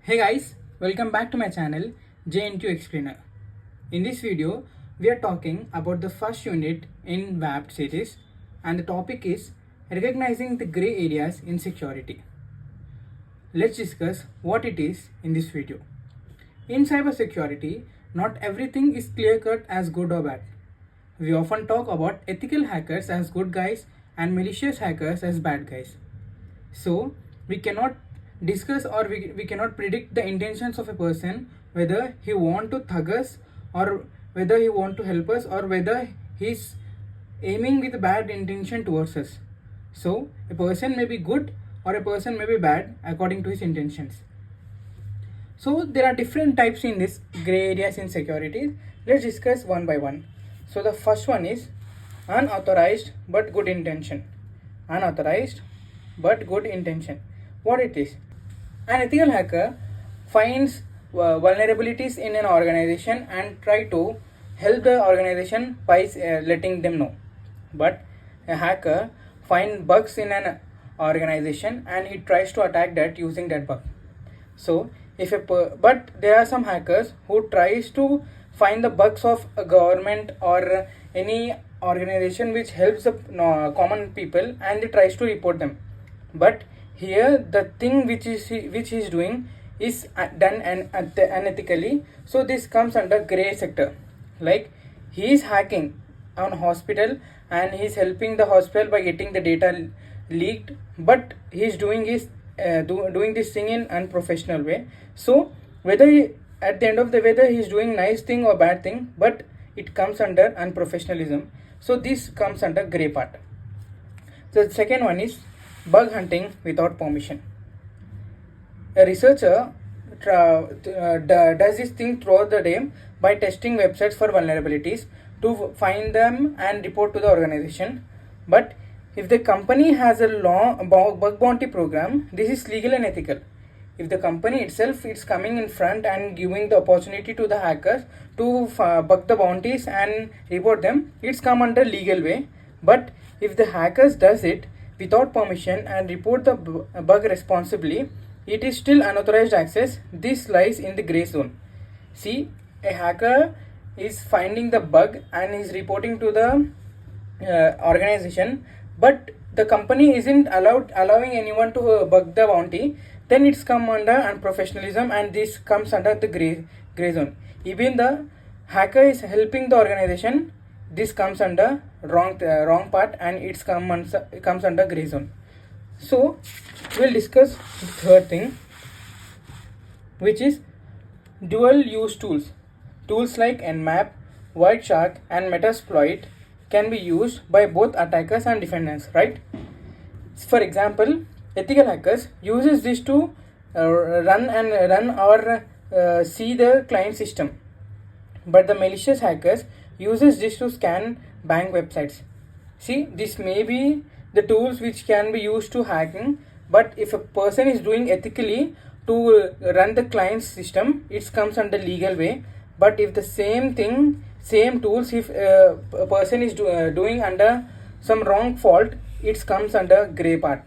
Hey guys, welcome back to my channel JNTUH Explainer. In this video, we are talking about the first unit in VAPT series and the topic is recognizing the gray areas in security. Let's discuss what it is in this video. In cybersecurity, not everything is clear-cut as good or bad. We often talk about ethical hackers as good guys and malicious hackers as bad guys. So, we cannot discuss or we cannot predict the intentions of a person, whether he want to thug us or whether he want to help us or whether he's aiming with bad intention towards us. So, a person may be good or a person may be bad according to his intentions. So, there are different types in this gray areas in security. Let's discuss one by one. So, the first one is unauthorized but good intention. Unauthorized but good intention. What it is? An ethical hacker finds vulnerabilities in an organization and try to help the organization by letting them know. But a hacker finds bugs in an organization and he tries to attack that using that bug. So but there are some hackers who tries to find the bugs of a government or any organization which helps the common people and they tries to report them. But here the thing which he is doing is done unethically, so this comes under gray sector. Like he is hacking on hospital and he is helping the hospital by getting the data leaked, but he is doing doing this thing in unprofessional way. So whether at the end of the whether he is doing nice thing or bad thing, but it comes under unprofessionalism. So this comes under gray part. So the second one is bug hunting without permission. A researcher does this thing throughout the day by testing websites for vulnerabilities to find them and report to the organization. But if the company has a bug bounty program, this is legal and ethical. If the company itself is coming in front and giving the opportunity to the hackers to bug the bounties and report them, it's come under legal way. But if the hackers does it without permission and report the bug responsibly, it is still unauthorized access. This lies in the gray zone. See, a hacker is finding the bug and is reporting to the organization, but the company isn't allowing anyone to bug the bounty, then it's come under unprofessionalism and this comes under the gray zone. Even the hacker is helping the organization, this comes under wrong part and it comes under gray zone. So we'll discuss the third thing, which is dual use tools. Tools like Nmap, Wireshark and Metasploit can be used by both attackers and defenders, right? For example, ethical hackers uses this to run or see the client system, but the malicious hackers uses this to scan bank websites. See, this may be the tools which can be used to hacking, but if a person is doing ethically to run the client's system, it comes under legal way. But if the same tools, if a person is doing under some wrong fault, it comes under gray part.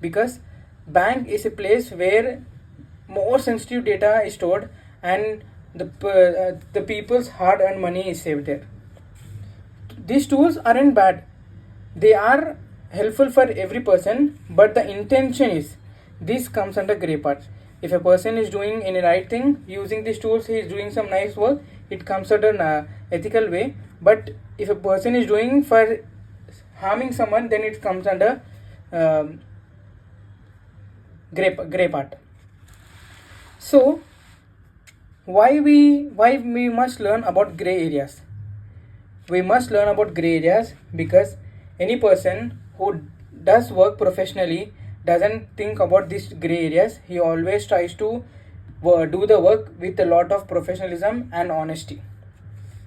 Because bank is a place where more sensitive data is stored and the people's hard-earned money is saved there. These tools aren't bad. They are helpful for every person, but the intention is, this comes under gray parts. If a person is doing any right thing, using these tools, he is doing some nice work, it comes under an ethical way. But if a person is doing for harming someone, then it comes under gray part. So why we must learn about gray areas? We must learn about gray areas because any person who does work professionally doesn't think about these gray areas. He always tries to do the work with a lot of professionalism and honesty.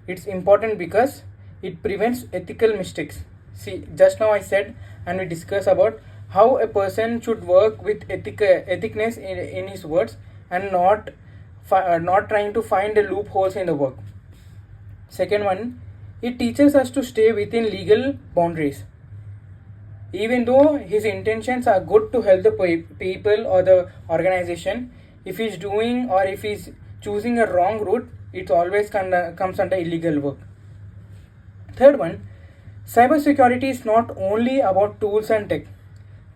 It's important because it prevents ethical mistakes. See, just now I said and we discussed about how a person should work with ethicness in his words and not trying to find the loopholes in the work. Second one, it teaches us to stay within legal boundaries. Even though his intentions are good to help the people or the organization, if he's doing or if he's choosing a wrong route, it always comes under illegal work. Third one, cybersecurity is not only about tools and tech,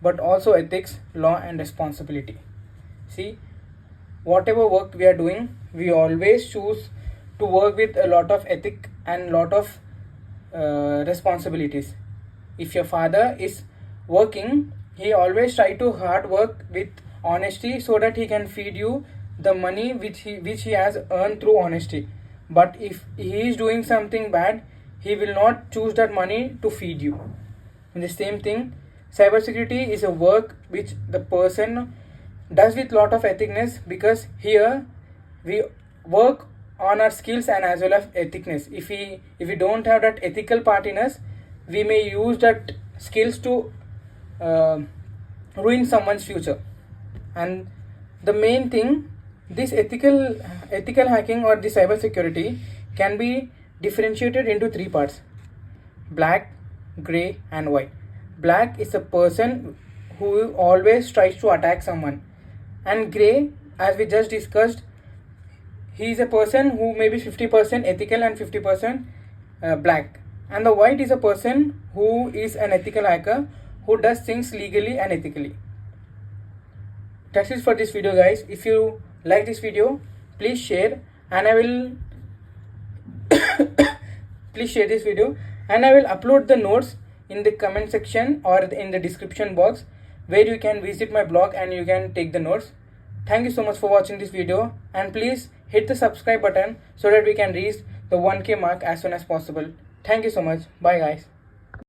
but also ethics, law, and responsibility. See, whatever work we are doing, we always choose to work with a lot of ethic and lot of responsibilities. If your father is working, he always try to hard work with honesty so that he can feed you the money which he has earned through honesty. But if he is doing something bad, he will not choose that money to feed you. And the same thing, cybersecurity is a work which the person does with lot of ethicness, because here we work on our skills and as well as ethicness. If we don't have that ethical part in us, we may use that skills to ruin someone's future. And the main thing, this ethical hacking or the cybersecurity can be differentiated into three parts: black, gray, and white. Black is a person who always tries to attack someone, and gray, as we just discussed, he is a person who may be 50% ethical and 50% black. And the white is a person who is an ethical hacker who does things legally and ethically. That's it for this video, guys. If you like this video, please share, and I will please share this video, and I will upload the notes in the comment section or in the description box, where you can visit my blog and you can take the notes. Thank you so much for watching this video, and please hit the subscribe button so that we can reach the 1K mark as soon as possible. Thank you so much. Bye, guys.